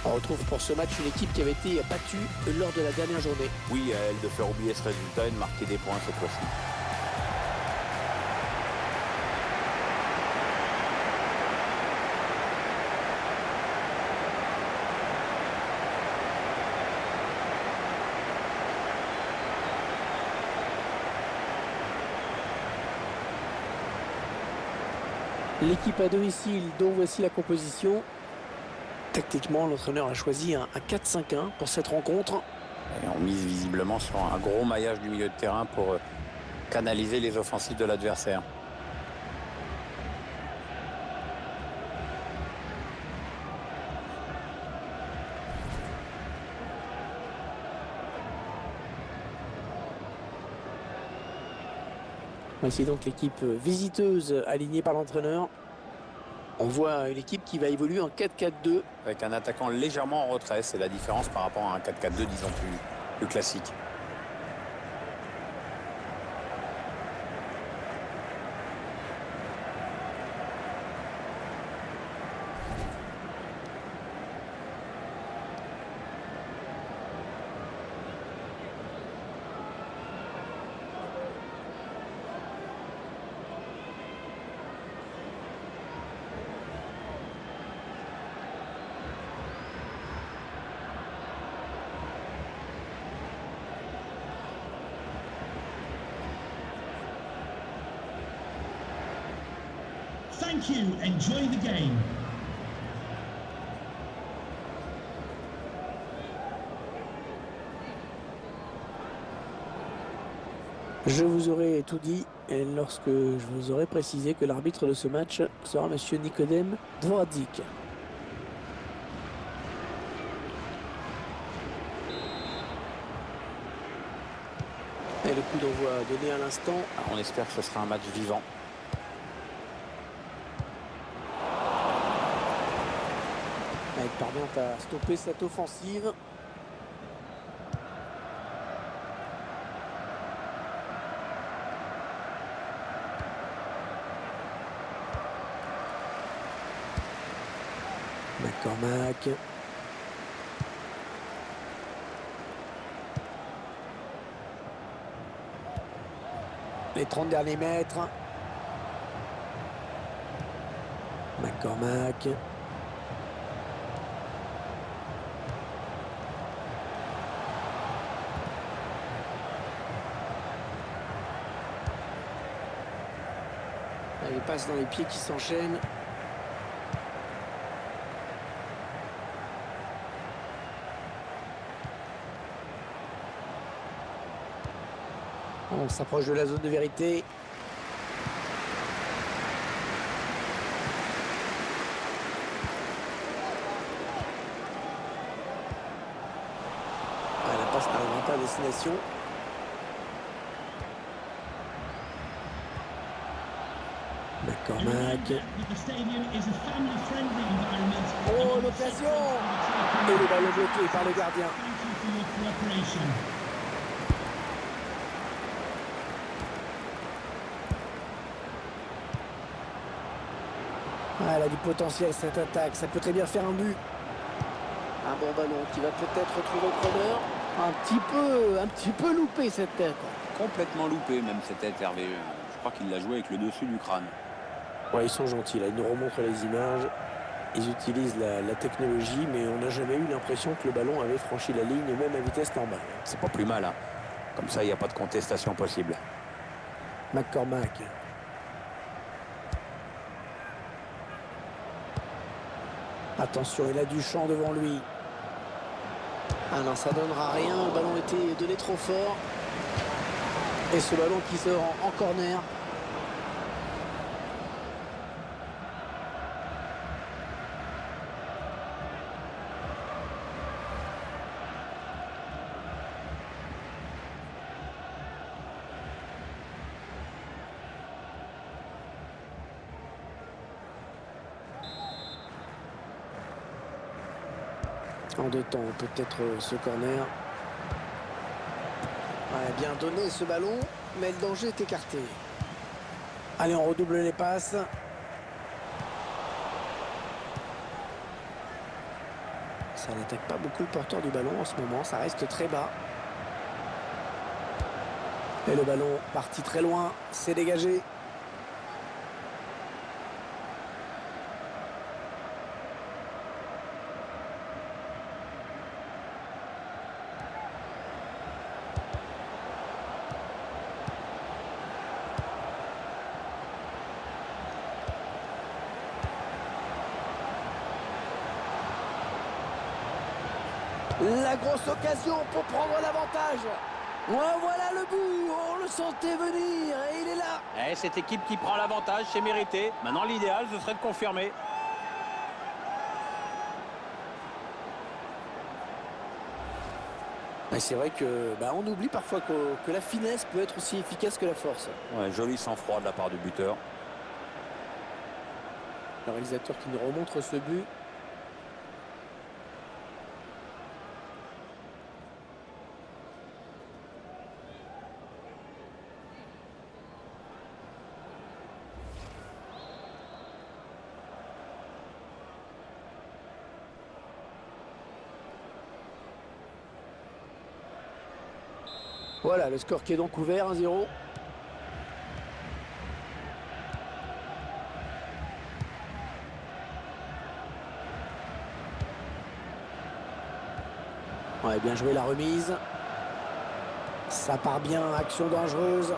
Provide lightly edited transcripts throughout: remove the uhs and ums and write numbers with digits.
On retrouve pour ce match une équipe qui avait été battue lors de la dernière journée. Oui, à elle de faire oublier ce résultat et de marquer des points cette fois-ci. L'équipe à domicile, dont voici la composition. Tactiquement, l'entraîneur a choisi un 4-5-1 pour cette rencontre. Et on mise visiblement sur un gros maillage du milieu de terrain pour canaliser les offensives de l'adversaire. Voici donc l'équipe visiteuse alignée par l'entraîneur. On voit une équipe qui va évoluer en 4-4-2. Avec un attaquant légèrement en retrait, c'est la différence par rapport à un 4-4-2, disons, plus classique. Thank you. Enjoy the game. Je vous aurais tout dit lorsque je vous aurais précisé que l'arbitre de ce match sera monsieur Nikodem Dvorak. Et le coup d'envoi donné à l'instant. On espère que ce sera un match vivant. Il parvient à stopper cette offensive. McCormack. Les 30 derniers mètres. McCormack. Il passe dans les pieds qui s'enchaînent. On s'approche de la zone de vérité. La passe n'arrive pas à destination. McCormack. Oh, l'occasion! Et le ballon bloqué par le gardien. Elle a du potentiel cette attaque, ça peut très bien faire un but. Un bon ballon qui va peut-être retrouver le preneur. Un petit peu loupé cette tête. Complètement loupé même cette tête, Hervé. Je crois qu'il l'a joué avec le dessus du crâne. Ouais, ils sont gentils là, ils nous remontrent les images. Ils utilisent la technologie, mais on n'a jamais eu l'impression que le ballon avait franchi la ligne, même à vitesse normale. C'est pas plus mal, hein. Comme ça, il n'y a pas de contestation possible. McCormack. Attention, il a du champ devant lui. Ah non, ça donnera rien. Le ballon était donné trop fort. Et ce ballon qui sort en corner. En deux temps, peut-être ce corner. Ouais, bien donné ce ballon, mais le danger est écarté. Allez, on redouble les passes. Ça n'attaque pas beaucoup le porteur du ballon en ce moment, ça reste très bas. Et le ballon parti très loin, c'est dégagé. La grosse occasion pour prendre l'avantage. Oh, voilà le but, on le sentait venir et il est là. Cette équipe qui prend l'avantage, c'est mérité. Maintenant, l'idéal, ce serait de confirmer. C'est vrai que on oublie parfois que la finesse peut être aussi efficace que la force. Ouais, joli sang-froid de la part du buteur. Le réalisateur qui nous remontre ce but. Voilà, le score qui est donc ouvert, 1-0. Ouais, bien joué la remise. Ça part bien, action dangereuse.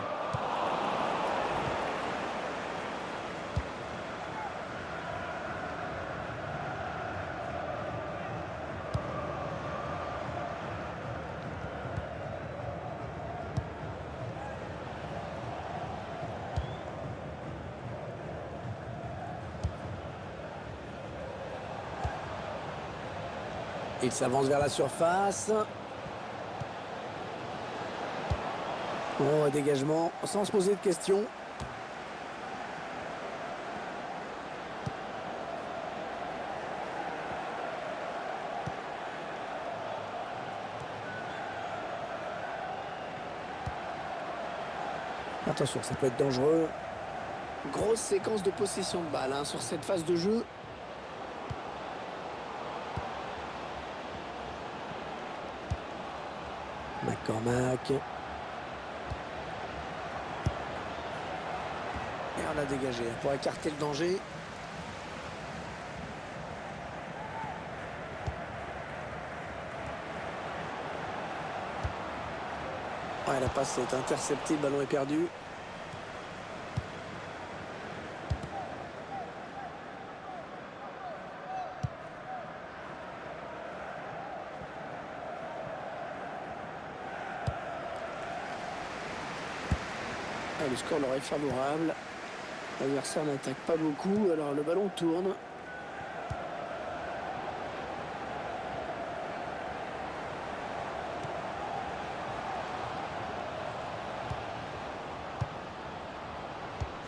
Il s'avance vers la surface. Bon, dégagement sans se poser de questions. Attention, ça peut être dangereux. Grosse séquence de possession de balle sur cette phase de jeu. McCormack. Et on a dégagé pour écarter le danger. Ouais, la passe est interceptée, le ballon est perdu. Le score leur est favorable. L'adversaire n'attaque pas beaucoup, alors le ballon tourne.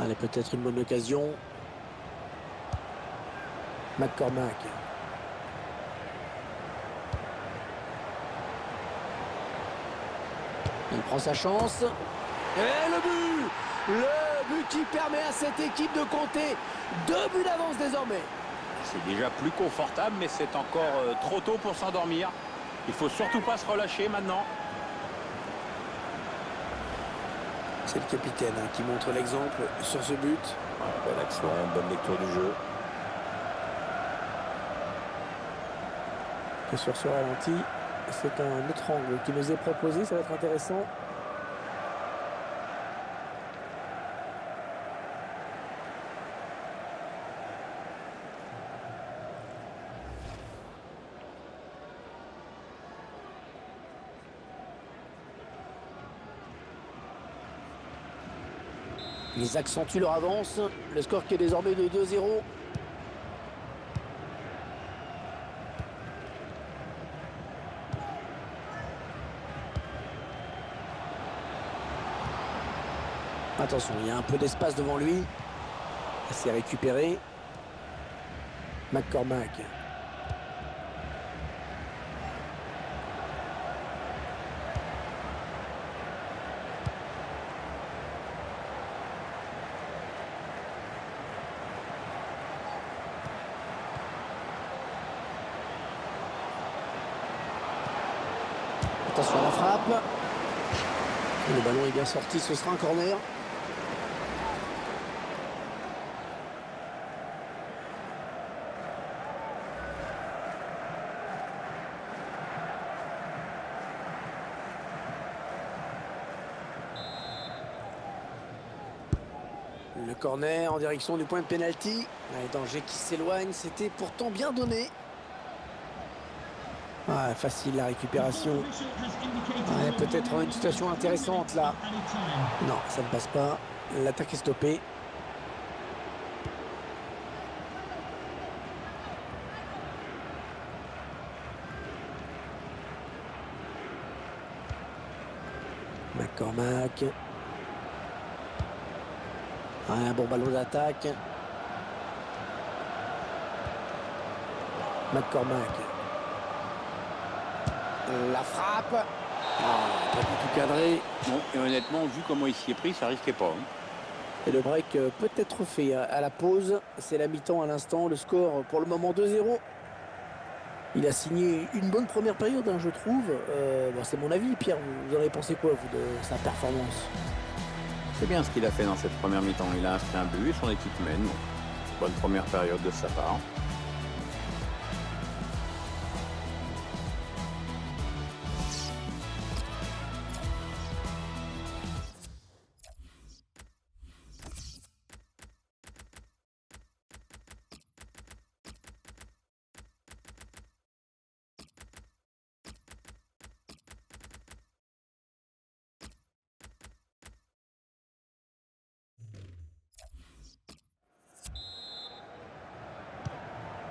Allez, peut-être une bonne occasion. McCormack. Il prend sa chance. Et le but! Le but qui permet à cette équipe de compter 2 buts d'avance désormais. C'est déjà plus confortable, mais c'est encore trop tôt pour s'endormir. Il faut surtout pas se relâcher maintenant. C'est le capitaine qui montre l'exemple sur ce but. Ouais, belle action, bonne lecture du jeu. Et sur ce ralenti, c'est un autre angle qui nous est proposé, ça va être intéressant. Ils accentuent leur avance. Le score qui est désormais de 2-0. Attention, il y a un peu d'espace devant lui. C'est récupéré. McCormack. Attention à la frappe. Le ballon est bien sorti, ce sera un corner. Le corner en direction du point de pénalty. Les dangers qui s'éloignent, c'était pourtant bien donné. Ah, facile la récupération. Ouais, peut-être une situation intéressante là. Non, ça ne passe pas. L'attaque est stoppée. McCormack. Ouais, un bon ballon d'attaque. McCormack. La frappe. Pas du tout cadré. Non, et honnêtement, vu comment il s'y est pris, ça risquait pas. Et le break peut être fait à la pause. C'est la mi-temps à l'instant. Le score pour le moment 2-0. Il a signé une bonne première période, hein, je trouve. Bon, c'est mon avis. Pierre, vous en avez pensé quoi, vous, de sa performance? C'est bien ce qu'il a fait dans cette première mi-temps. Il a inscrit un but et son équipe mène. Donc, bonne première période de sa part.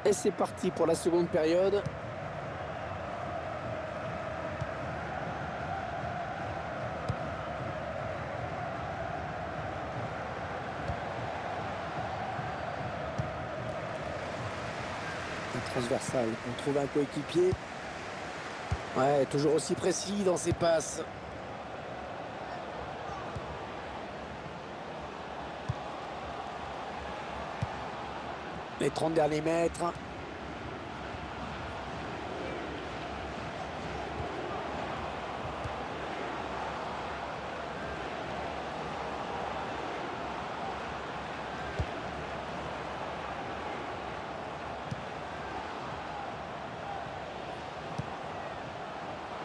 Et c'est parti pour la seconde période. Un transversal pour trouver un coéquipier. Ouais, toujours aussi précis dans ses passes. Les 30 derniers mètres.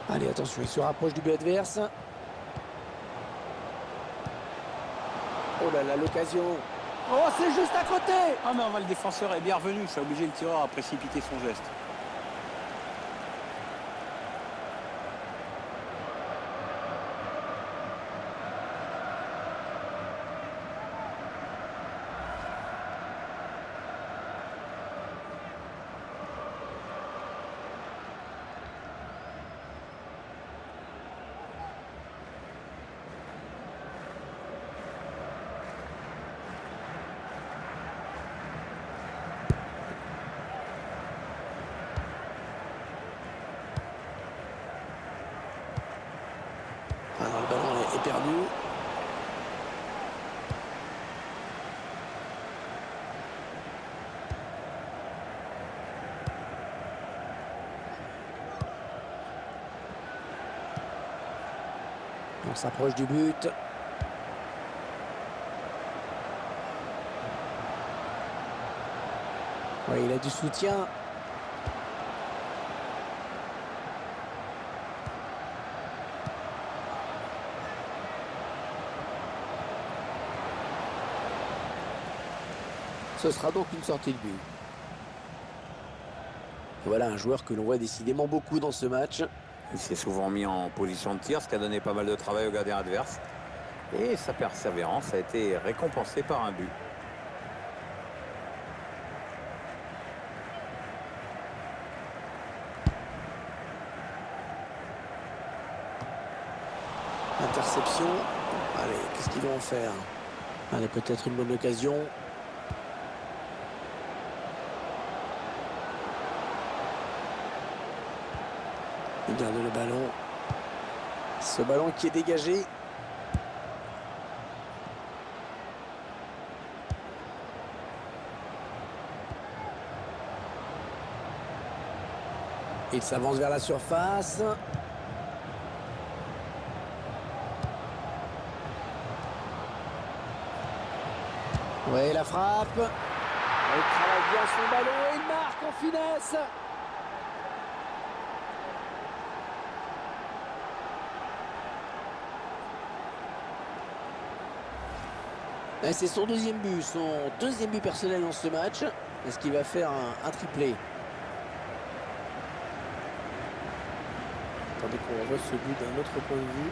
Allez, attention, il se rapproche du but adverse. Oh là là, l'occasion. Oh, c'est juste à côté. Ah mais le défenseur est bien revenu, ça a obligé le tireur à précipiter son geste. Alors le ballon est perdu. On s'approche du but. Oui, il a du soutien. Ce sera donc une sortie de but. Voilà un joueur que l'on voit décidément beaucoup dans ce match. Il s'est souvent mis en position de tir, ce qui a donné pas mal de travail au gardien adverse. Et sa persévérance a été récompensée par un but. Interception. Allez, qu'est-ce qu'ils vont en faire? Allez, peut-être une bonne occasion. Il garde le ballon. Ce ballon qui est dégagé. Il s'avance vers la surface. Ouais, la frappe. Il travaille bien son ballon et il marque en finesse. Et c'est son deuxième but personnel dans ce match. Est-ce qu'il va faire un triplé? Attendez qu'on revoie ce but d'un autre point de vue.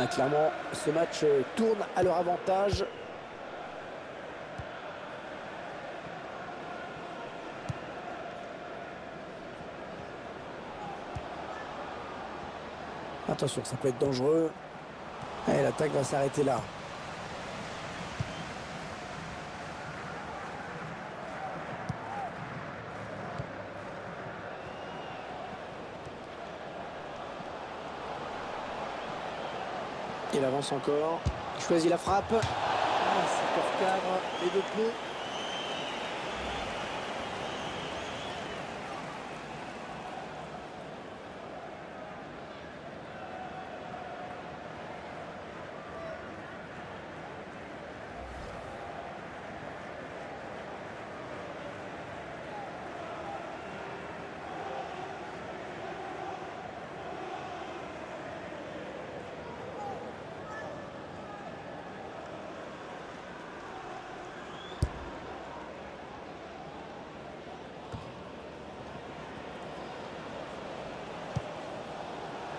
Ah, clairement, ce match tourne à leur avantage. Attention, ça peut être dangereux. Et l'attaque va s'arrêter là. Il avance encore. Il choisit la frappe. Ah, c'est hors cadre. Les deux plots.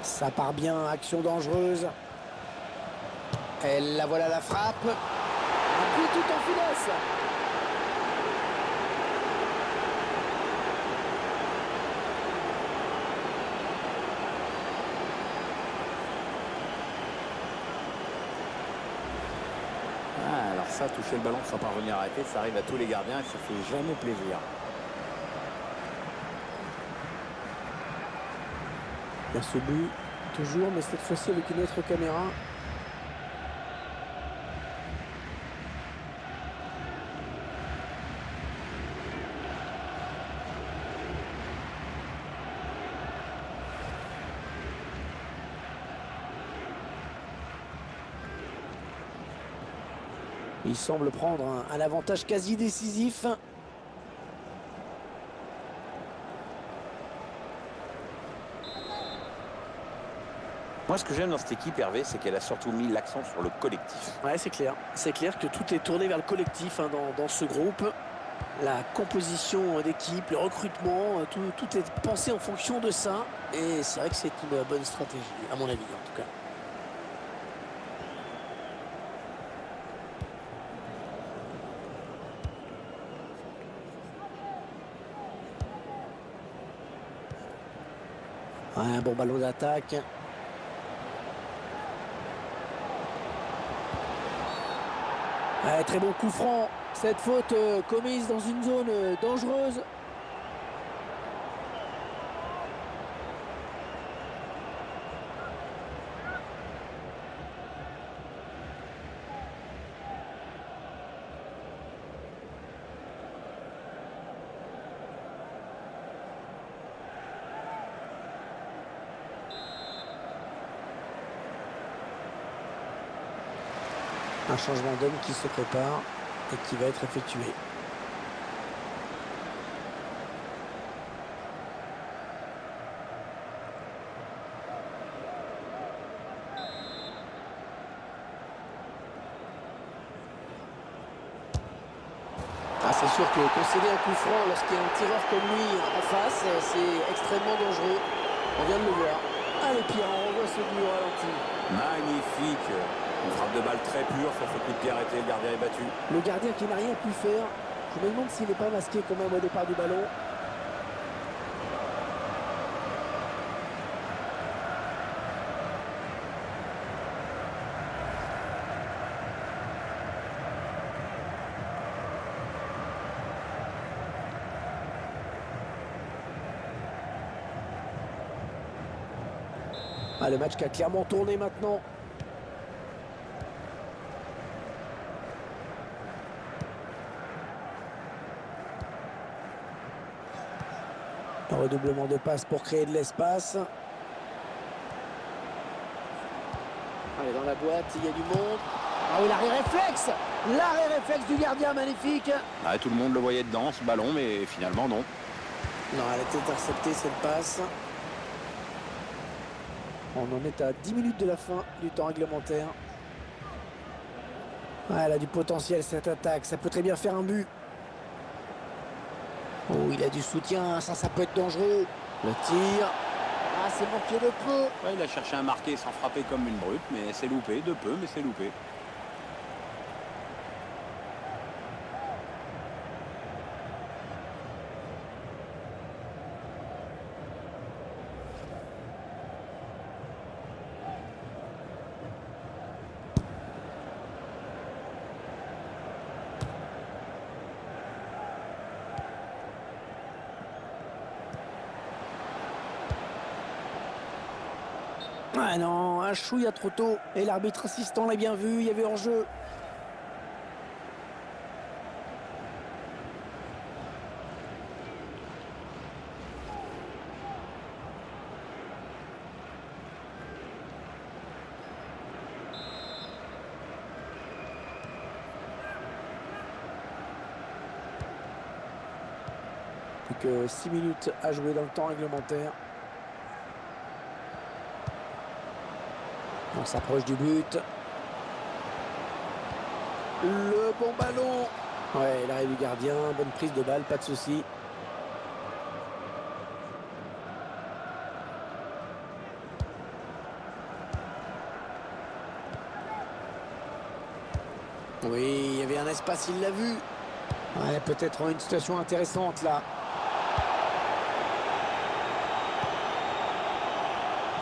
Ça part bien, action dangereuse. Et la voilà la frappe. Un but tout en finesse. Ah, alors ça, toucher le ballon sans parvenir à arrêter, ça arrive à tous les gardiens et ça fait jamais plaisir. Il y a ce but, toujours, mais cette fois-ci avec une autre caméra. Il semble prendre un avantage quasi décisif. Moi, ce que j'aime dans cette équipe, Hervé, c'est qu'elle a surtout mis l'accent sur le collectif. Ouais, c'est clair. C'est clair que tout est tourné vers le collectif dans ce groupe. La composition d'équipe, le recrutement, tout est pensé en fonction de ça. Et c'est vrai que c'est une bonne stratégie, à mon avis, en tout cas. Ouais, un bon ballon d'attaque. Ouais, très bon coup franc. Cette faute commise dans une zone dangereuse. Un changement d'homme qui se prépare et qui va être effectué. Ah, c'est sûr que concéder un coup franc lorsqu'il y a un tireur comme lui en face, c'est extrêmement dangereux. On vient de le voir. Allez Pierre, on revoit ce but au ralenti. Magnifique. Une frappe de balle très pure sur ce coup de pied arrêté. Le gardien est battu. Le gardien qui n'a rien pu faire. Je me demande s'il n'est pas masqué quand même au départ du ballon. Ah, le match qui a clairement tourné maintenant. Un redoublement de passes pour créer de l'espace. Allez, dans la boîte, il y a du monde. Ah oui, l'arrêt réflexe. L'arrêt réflexe du gardien, magnifique. Ah, tout le monde le voyait dedans, ce ballon, mais finalement, non. Non, elle a été interceptée, cette passe. On en est à 10 minutes de la fin du temps réglementaire. Ah, elle a du potentiel, cette attaque. Ça peut très bien faire un but. Oh, il a du soutien. Ça peut être dangereux. Le tir. Ah, c'est manqué de peu. Ouais, il a cherché à marquer sans frapper comme une brute, mais c'est loupé, de peu, mais c'est loupé. Ah non, un chouïa trop tôt. Et l'arbitre assistant l'a bien vu, il y avait hors-jeu. Plus que 6 minutes à jouer dans le temps réglementaire. On s'approche du but. Le bon ballon. Ouais, l'arrêt du gardien, bonne prise de balle, pas de souci. Oui, il y avait un espace, il l'a vu. Ouais, peut-être une situation intéressante là.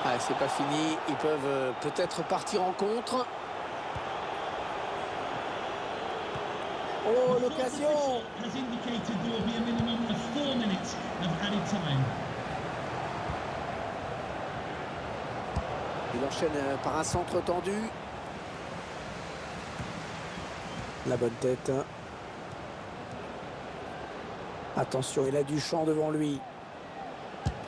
Ah, c'est pas fini, ils peuvent peut-être partir en contre. Oh, l'occasion! Has indicated there will be a minimum of 4 minutes of added time. Il enchaîne par un centre tendu. La bonne tête. Attention, il a du champ devant lui.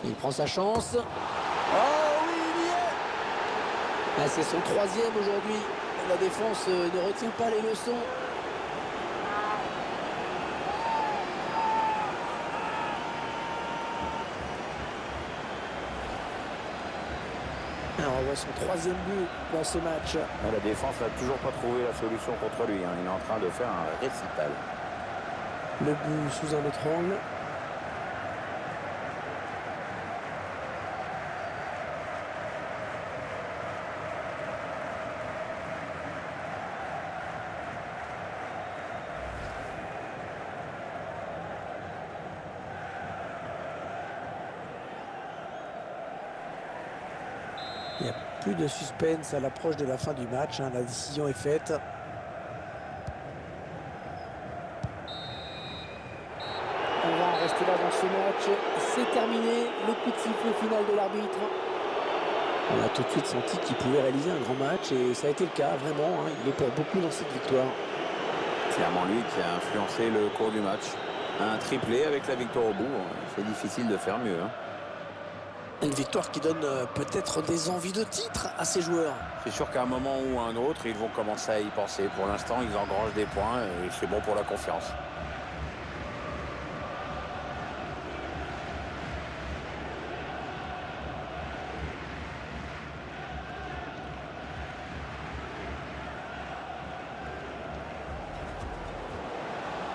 Il prend sa chance. Oh oui, il y est! Ah, c'est son 3e aujourd'hui. La défense ne retient pas les leçons. Alors, on voit son 3e but dans ce match. La défense n'a toujours pas trouvé la solution contre lui. Il est en train de faire un récital. Le but sous un autre angle. Il n'y a plus de suspense à l'approche de la fin du match. La décision est faite. On va en rester là dans ce match. C'est terminé. Le coup de sifflet final de l'arbitre. On a tout de suite senti qu'il pouvait réaliser un grand match. Et ça a été le cas, vraiment. Il est pour beaucoup dans cette victoire. Clairement lui qui a influencé le cours du match. Un triplé avec la victoire au bout. C'est difficile de faire mieux. Une victoire qui donne peut-être des envies de titre à ces joueurs. C'est sûr qu'à un moment ou à un autre, ils vont commencer à y penser. Pour l'instant, ils engrangent des points et c'est bon pour la confiance.